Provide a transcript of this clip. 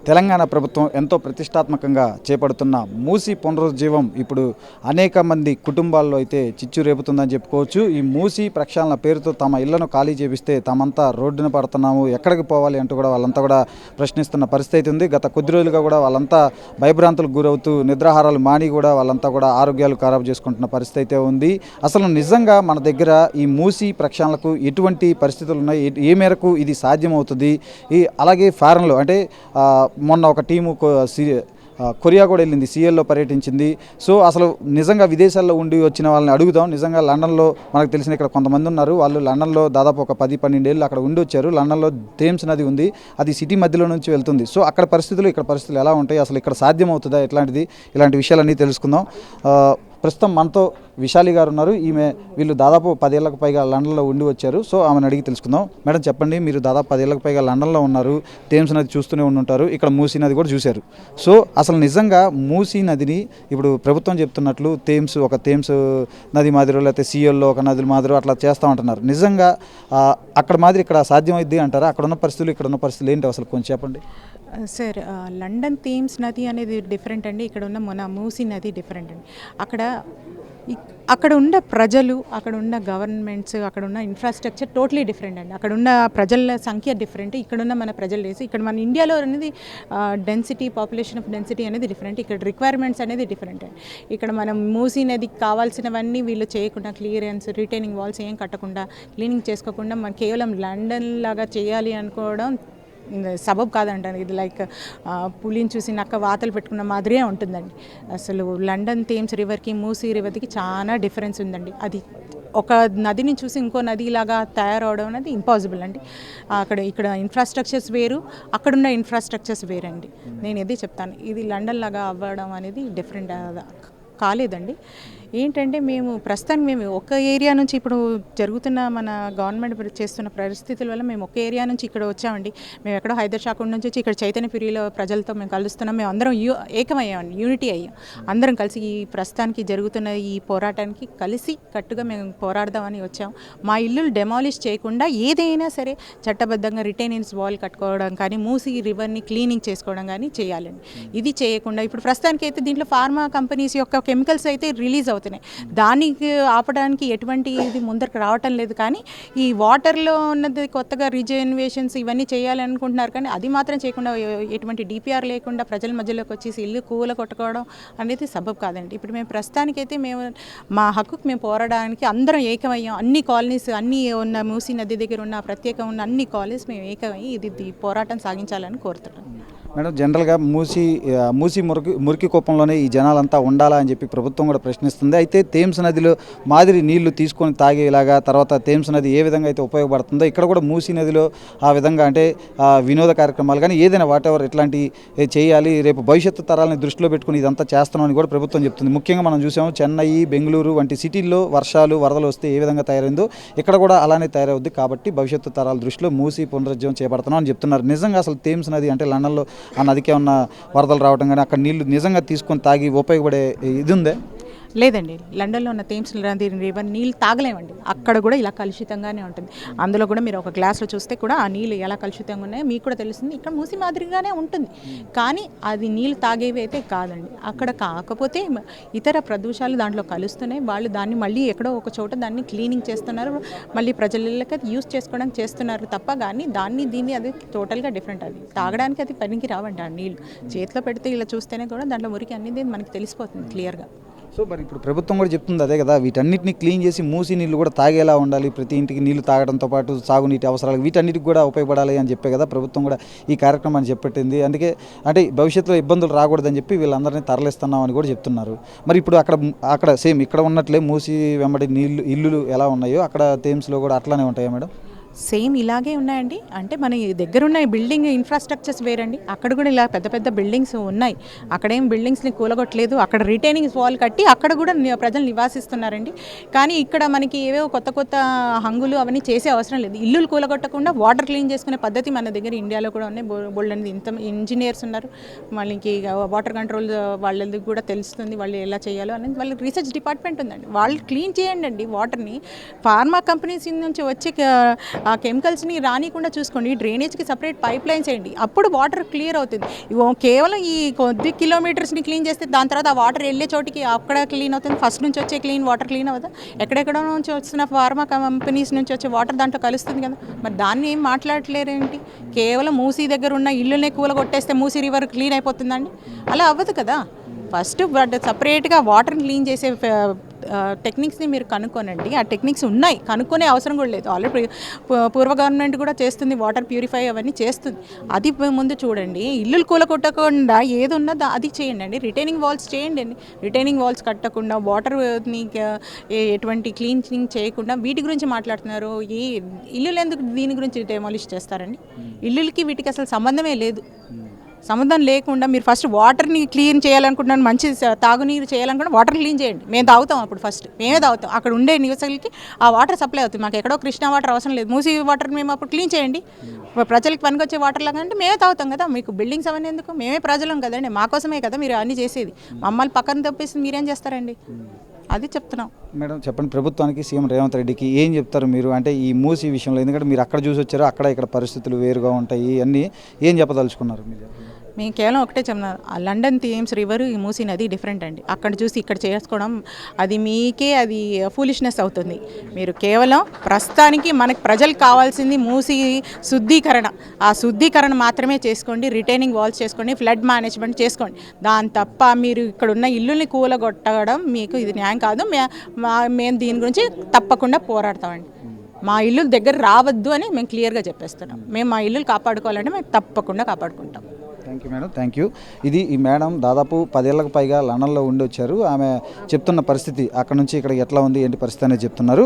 తెలంగాణ ప్రభుత్వం ఎంతో ప్రతిష్టాత్మకంగా చేపడుతున్న మూసీ పునరుజ్జీవం ఇప్పుడు అనేక మంది కుటుంబాల్లో అయితే చిచ్చు రేపుతుందని చెప్పుకోవచ్చు. ఈ మూసీ ప్రక్షాళన పేరుతో తమ ఇళ్లను ఖాళీ చేపిస్తే తామంతా రోడ్డున పడుతున్నాము, ఎక్కడికి పోవాలి అంటూ కూడా వాళ్ళంతా కూడా ప్రశ్నిస్తున్న పరిస్థితి ఉంది. గత కొద్ది రోజులుగా కూడా వాళ్ళంతా భయభ్రాంతులకు గురవుతూ నిద్రాహారాలు మాని కూడా వాళ్ళంతా కూడా ఆరోగ్యాలు ఖరాబు చేసుకుంటున్న పరిస్థితి అయితే ఉంది. అసలు నిజంగా మన దగ్గర ఈ మూసీ ప్రక్షాళనకు ఎటువంటి పరిస్థితులు ఉన్నాయి, ఏ మేరకు ఇది సాధ్యమవుతుంది, అలాగే ఫారెన్లో అంటే మొన్న ఒక టీము కొరియా కూడా వెళ్ళింది, సిఎల్లో పర్యటించింది. సో అసలు నిజంగా విదేశాల్లో ఉండి వచ్చిన వాళ్ళని అడుగుదాం. నిజంగా లండన్లో మనకు తెలిసిన ఇక్కడ కొంతమంది ఉన్నారు, వాళ్ళు లండన్లో దాదాపు ఒక 10-12 ఏళ్ళు అక్కడ ఉండి వచ్చారు. లండన్లో థేమ్స్ నది ఉంది, అది సిటీ మధ్యలో నుంచి వెళ్తుంది. సో అక్కడ పరిస్థితులు ఇక్కడ పరిస్థితులు ఎలా ఉంటాయి, అసలు ఇక్కడ సాధ్యమవుతుందా, ఇలాంటి విషయాలన్నీ తెలుసుకుందాం. ప్రస్తుతం మనతో విశాలి గారు ఉన్నారు. వీళ్ళు దాదాపు 10 ఏళ్లకు పైగా లండన్లో ఉండి వచ్చారు. సో ఆమెను అడిగి తెలుసుకుందాం. మేడం చెప్పండి, మీరు దాదాపు 10 ఏళ్లకు పైగా లండన్లో ఉన్నారు, థేమ్స్ నది చూస్తూనే ఉంటారు, ఇక్కడ మూసీ నది కూడా చూశారు. సో అసలు నిజంగా మూసీ నదిని ఇప్పుడు ప్రభుత్వం చెప్తున్నట్లు థేమ్స్ నది మాదిరి, లేకపోతే సిఎల్లో ఒక నది మాదిరి అట్లా చేస్తూ ఉంటున్నారు. నిజంగా అక్కడ మాదిరి ఇక్కడ సాధ్యమైద్ది అంటారా? అక్కడ ఉన్న పరిస్థితులు ఇక్కడ ఉన్న పరిస్థితులు ఏంటి అసలు కొంచెం చెప్పండి. సార్, లండన్ థేమ్స్ నది అనేది డిఫరెంట్ అండి, ఇక్కడ ఉన్న మన మూసీ నది డిఫరెంట్ అండి. అక్కడ ఉన్న ప్రజలు, అక్కడ ఉన్న గవర్నమెంట్స్, అక్కడ ఉన్న ఇన్ఫ్రాస్ట్రక్చర్ టోటలీ డిఫరెంట్ అండి. అక్కడ ఉన్న ప్రజల సంఖ్య డిఫరెంట్, ఇక్కడ ఉన్న మన ప్రజలు లేదు. ఇక్కడ మన ఇండియాలో అనేది పాపులేషన్ ఆఫ్ డెన్సిటీ అనేది డిఫరెంట్, ఇక్కడ రిక్వైర్మెంట్స్ అనేది డిఫరెంట్ అండి. ఇక్కడ మనం మూసీ నదికి కావాల్సినవన్నీ వీళ్ళు చేయకుండా, క్లియరెన్స్, రిటైనింగ్ వాల్స్ ఏం కట్టకుండా, క్లీనింగ్ చేసుకోకుండా మనం కేవలం లండన్ లాగా చేయాలి అనుకోవడం సబబ్ కాదంటాను. ఇది లైక్ పులిని చూసి నక్క వాతలు పెట్టుకున్న మాదిరే ఉంటుందండి. అసలు లండన్ థేమ్స్ రివర్కి మూసీ రివర్కి చాలా డిఫరెన్స్ ఉందండి. అది ఒక నదిని చూసి ఇంకో నదిలాగా తయారవడం అనేది ఇంపాసిబుల్ అండి. ఇక్కడ ఇన్ఫ్రాస్ట్రక్చర్స్ వేరు, అక్కడున్న ఇన్ఫ్రాస్ట్రక్చర్స్ వేరండి. నేను ఇదే చెప్తాను, ఇది లండన్ లాగా అవ్వడం అనేది డిఫరెంట్ కాలేదండి. ఏంటంటే ప్రస్తుతానికి ఒక ఏరియా నుంచి ఇప్పుడు జరుగుతున్న మన గవర్నమెంట్ చేస్తున్న పరిస్థితుల వల్ల మేము ఒక ఏరియా నుంచి ఇక్కడ వచ్చామండి. మేము ఎక్కడో హైదరాబాద్ నుంచి వచ్చి ఇక్కడ చైతన్యపురిలో ప్రజలతో మేము కలుస్తున్నాం. మేము అందరం ఏకమయ్యామండి, యూనిటీ అయ్యాం. అందరం కలిసి ఈ ప్రస్తుతానికి జరుగుతున్న ఈ పోరాటానికి కలిసి కట్టుగా మేము పోరాడదామని వచ్చాం. మా ఇల్లులు డెమాలిష్ చేయకుండా ఏదైనా సరే చట్టబద్ధంగా రిటైనింగ్స్ వాల్ కట్టుకోవడం కానీ, మూసీ రివర్ని క్లీనింగ్ చేసుకోవడం కానీ చేయాలండి. ఇది చేయకుండా ఇప్పుడు ప్రస్తుతానికి అయితే దీంట్లో ఫార్మా కంపెనీస్ యొక్క కెమికల్స్ అయితే రిలీజ్ అవుతున్నాయి. దానికి ఆపడానికి ఎటువంటి ఇది ముందరకు రావటం లేదు. కానీ ఈ వాటర్లో ఉన్నది కొత్తగా రిజెన్యువేషన్స్ ఇవన్నీ చేయాలనుకుంటున్నారు, కానీ అది మాత్రం చేయకుండా ఎటువంటి డిపిఆర్ లేకుండా ప్రజల మధ్యలోకి వచ్చేసి ఇల్లు కూల కొట్టుకోవడం అనేది సబబ్ కాదండి. ఇప్పుడు మేము ప్రస్తుతానికైతే మా హక్కుకు మేము పోరాడడానికి అందరం ఏకమయ్యాం. అన్ని కాలనీస్, అన్ని ఉన్న మూసీ నది దగ్గర ఉన్న ప్రత్యేకంగా ఉన్న అన్ని కాలనీస్ మేము ఏకమయ్యి ఇది పోరాటం సాగించాలని కోరుతున్నాం. మేడం, జనరల్గా మూసీ మురికి కుప్పంలోనే ఈ జనాలంతా ఉండాలా అని చెప్పి ప్రభుత్వం కూడా ప్రశ్నిస్తుంది. అయితే థేమ్స్ నదిలో మాదిరి నీళ్లు తీసుకొని తాగేలాగా, తర్వాత థేమ్స్ నది ఏ విధంగా అయితే ఉపయోగపడుతుందో ఇక్కడ కూడా మూసీ నదిలో ఆ విధంగా అంటే వినోద కార్యక్రమాలు కానీ ఏదైనా వాటెవర్ ఇట్లాంటి చేయాలి, రేపు భవిష్యత్తు తరాలని దృష్టిలో పెట్టుకుని ఇదంతా చేస్తున్నామని కూడా ప్రభుత్వం చెప్తుంది. ముఖ్యంగా మనం చూసాము చెన్నై, బెంగళూరు వంటి సిటీల్లో వరదలు వస్తే ఏ విధంగా తయారైందో ఇక్కడ కూడా అలానే తయారవుద్ది. కాబట్టి భవిష్యత్తు తరాల దృష్టిలో మూసీ పునరుజ్జీవం చేపడుతున్నాం అని చెప్తున్నారు. నిజంగా అసలు థేమ్స్ నది అంటే లండన్లో ఆ నదికి ఉన్న వరదలు రావడం కానీ అక్కడ నీళ్లు నిజంగా తీసుకొని తాగి ఉపయోగపడే ఇది ఉందే? లేదండి, లండన్లో ఉన్న థేమ్స్ నది రివర్ నీళ్ళు తాగలేమండి. అక్కడ కూడా ఇలా కలుషితంగానే ఉంటుంది. అందులో కూడా మీరు ఒక గ్లాస్లో చూస్తే కూడా ఆ నీళ్ళు ఎలా కలుషితంగా ఉన్నాయో మీకు కూడా తెలుస్తుంది. ఇక్కడ మూసి మాదిరిగానే ఉంటుంది, కానీ అది నీళ్ళు తాగేవి అయితే కాదండి. అక్కడ కాకపోతే ఇతర ప్రదూషాలు దాంట్లో కలుస్తున్నాయి. వాళ్ళు దాన్ని మళ్ళీ ఎక్కడో ఒక చోట దాన్ని క్లీనింగ్ చేస్తున్నారు, మళ్ళీ ప్రజలకి యూజ్ చేసుకోవడానికి చేస్తున్నారు తప్ప, కానీ దీన్ని అది టోటల్గా డిఫరెంట్. అది తాగడానికి అది పనికి రావండి. ఆ నీళ్ళు చేతిలో పెడితే ఇలా చూస్తేనే కూడా దాంట్లో మురికి అనేది మనకి తెలిసిపోతుంది క్లియర్గా. సో మరి ఇప్పుడు ప్రభుత్వం కూడా చెప్తుంది అదే కదా, వీటన్నిటిని క్లీన్ చేసి మూసీ నీళ్ళు కూడా తాగేలా ఉండాలి, ప్రతి ఇంటికి నీళ్లు తాగడంతో పాటు సాగునీటి అవసరాలు వీటన్నిటికి కూడా ఉపయోగపడాలి అని చెప్పే కదా ప్రభుత్వం కూడా ఈ కార్యక్రమాన్ని చేపట్టింది. అందుకే అంటే భవిష్యత్తులో ఇబ్బందులు రాకూడదని చెప్పి వీళ్ళందరినీ తరలిస్తున్నాం అని కూడా చెప్తున్నారు. మరి ఇప్పుడు అక్కడ సేమ్ ఇక్కడ ఉన్నట్లే మూసీ వెంబడి ఇల్లులు ఎలా ఉన్నాయో అక్కడ థేమ్స్లో కూడా అట్లానే ఉంటాయా మేడం? సేమ్ ఇలాగే ఉన్నాయండి. అంటే మన దగ్గరున్న బిల్డింగ్ ఇన్ఫ్రాస్ట్రక్చర్స్ వేరండి. అక్కడ కూడా ఇలా పెద్ద పెద్ద బిల్డింగ్స్ ఉన్నాయి. అక్కడేం బిల్డింగ్స్ని కూలగొట్టలేదు, అక్కడ రిటైనింగ్ వాల్ కట్టి అక్కడ కూడా ప్రజలు నివాసిస్తున్నారండి. కానీ ఇక్కడ మనకి ఏవేవో కొత్త కొత్త హంగులు అవన్నీ చేసే అవసరం లేదు. ఇల్లులు కూలగొట్టకుండా వాటర్ క్లీన్ చేసుకునే పద్ధతి మన దగ్గర ఇండియాలో కూడా ఉన్నాయి. బోల్డ్ ఇంత ఇంజనీర్స్ ఉన్నారు, వాళ్ళకి వాటర్ కంట్రోల్ వాళ్ళది కూడా తెలుస్తుంది, వాళ్ళు ఎలా చేయాలో అనేది వాళ్ళకి రీసెర్చ్ డిపార్ట్మెంట్ ఉందండి. వాళ్ళు క్లీన్ చేయండి అండి వాటర్ని. ఫార్మా కంపెనీస్ నుంచి వచ్చే ఆ కెమికల్స్ని రానికుండా చూసుకోండి. డ్రైనేజ్కి సపరేట్ పైప్ లైన్స్ వేయండి, అప్పుడు వాటర్ క్లియర్ అవుతుంది. కేవలం ఈ కొద్ది కిలోమీటర్స్ని క్లీన్ చేస్తే దాని తర్వాత ఆ వాటర్ వెళ్ళే చోటికి అక్కడ క్లీన్ అవుతుంది. ఫస్ట్ నుంచి వచ్చే వాటర్ క్లీన్ అవుతుంది. ఎక్కడెక్కడో నుంచి వస్తున్న ఫార్మా కంపెనీస్ నుంచి వచ్చే వాటర్ దాంట్లో కలుస్తుంది కదా, మరి దాన్ని ఏం మాట్లాడలేరేంటి? కేవలం మూసీ దగ్గర ఉన్న ఇల్లునే కూలగొట్టేస్తే మూసీ రివర్ క్లీన్ అయిపోతుందండి? అలా అవ్వదు కదా. ఫస్ట్ సపరేట్గా వాటర్ని క్లీన్ చేసే టెక్నిక్స్ని మీరు కనుక్కోనండి. ఆ టెక్నిక్స్ ఉన్నాయి, కనుక్కునే అవసరం కూడా లేదు. ఆల్రెడీ పూర్వ గవర్నమెంట్ కూడా చేస్తుంది, వాటర్ ప్యూరిఫై అవన్నీ చేస్తుంది. అది ముందు చూడండి. ఇల్లులు కూలగొట్టకుండా ఏది ఉన్నదో అది చేయండి అండి. రిటైనింగ్ వాల్స్ చేయండి అండి. రిటైనింగ్ వాల్స్ కట్టకుండా వాటర్ని ఎటువంటి క్లీనింగ్ చేయకుండా వీటి గురించి మాట్లాడుతున్నారు. ఈ ఇల్లులు ఎందుకు దీని గురించి డెమాలిష్ చేస్తారండి? ఇల్లులకి వీటికి అసలు సంబంధమే లేదు. సంబంధం లేకుండా మీరు ఫస్ట్ వాటర్ని క్లీన్ చేయాలనుకుంటున్నాను, మంచి తాగునీరు చేయాలనుకుంటే వాటర్ క్లీన్ చేయండి. మేము తాగుతాం, అప్పుడు ఫస్ట్ మేమే తాగుతాం. అక్కడ ఉండే నివాసాలకి ఆ వాటర్ సప్లై అవుతుంది. మాకు ఎక్కడో కృష్ణా వాటర్ అవసరం లేదు. మూసీ వాటర్ మేము అప్పుడు క్లీన్ చేయండి. ప్రజలకు పనికొచ్చే వాటర్ లాగా అంటే మేమే తాగుతాం కదా. మీకు బిల్డింగ్స్ అవన్నీ ఎందుకు? మేమే ప్రజలం కదండి, మాకోసమే కదా మీరు అన్నీ చేసేది. మమ్మల్ని పక్కన తప్పేసి మీరేం చేస్తారండి? అది చెప్తున్నాం. మేడం చెప్పండి, ప్రభుత్వానికి సీఎం రేవంత్ రెడ్డికి ఏం చెప్తారు మీరు? అంటే ఈ మూసీ విషయంలో, ఎందుకంటే మీరు అక్కడ చూసి వచ్చారు, అక్కడ ఇక్కడ పరిస్థితులు వేరుగా ఉంటాయి, అన్నీ ఏం చెప్పదలుచుకున్నారు మీరు? మేము కేవలం ఒకటే చెప్తున్నాను, ఆ లండన్ థీమ్స్ రివర్ ఈ మూసీ నది డిఫరెంట్ అండి. అక్కడ చూసి ఇక్కడ చేసుకోవడం అది మీకే అది ఫూలిష్నెస్ అవుతుంది. మీరు కేవలం ప్రస్తుతానికి మనకి ప్రజలకు కావాల్సింది మూసీ శుద్ధీకరణ, ఆ శుద్ధీకరణ మాత్రమే చేసుకోండి. రిటైనింగ్ వాల్స్ చేసుకోండి, ఫ్లడ్ మేనేజ్మెంట్ చేసుకోండి. దాని తప్ప మీరు ఇక్కడ ఉన్న ఇల్లుని కూలగొట్టడం మీకు ఇది న్యాయం కాదు. మేము దీని గురించి తప్పకుండా పోరాడతామండి. మా ఇల్లు దగ్గర రావద్దు అని మేము క్లియర్గా చెప్పేస్తున్నాం. మేము మా ఇల్లులు కాపాడుకోవాలంటే మేము తప్పకుండా కాపాడుకుంటాం. Thank you madam, thank you. ఇది ఈ మేడం దాదాపు 10 ఏళ్లకు పైగా లండన్లో ఉండి వచ్చారు. ఆమె చెప్తున్న పరిస్థితి అక్కడ నుంచి ఇక్కడ ఎట్లా ఉంది ఏంటి పరిస్థితి అనేది చెప్తున్నారు.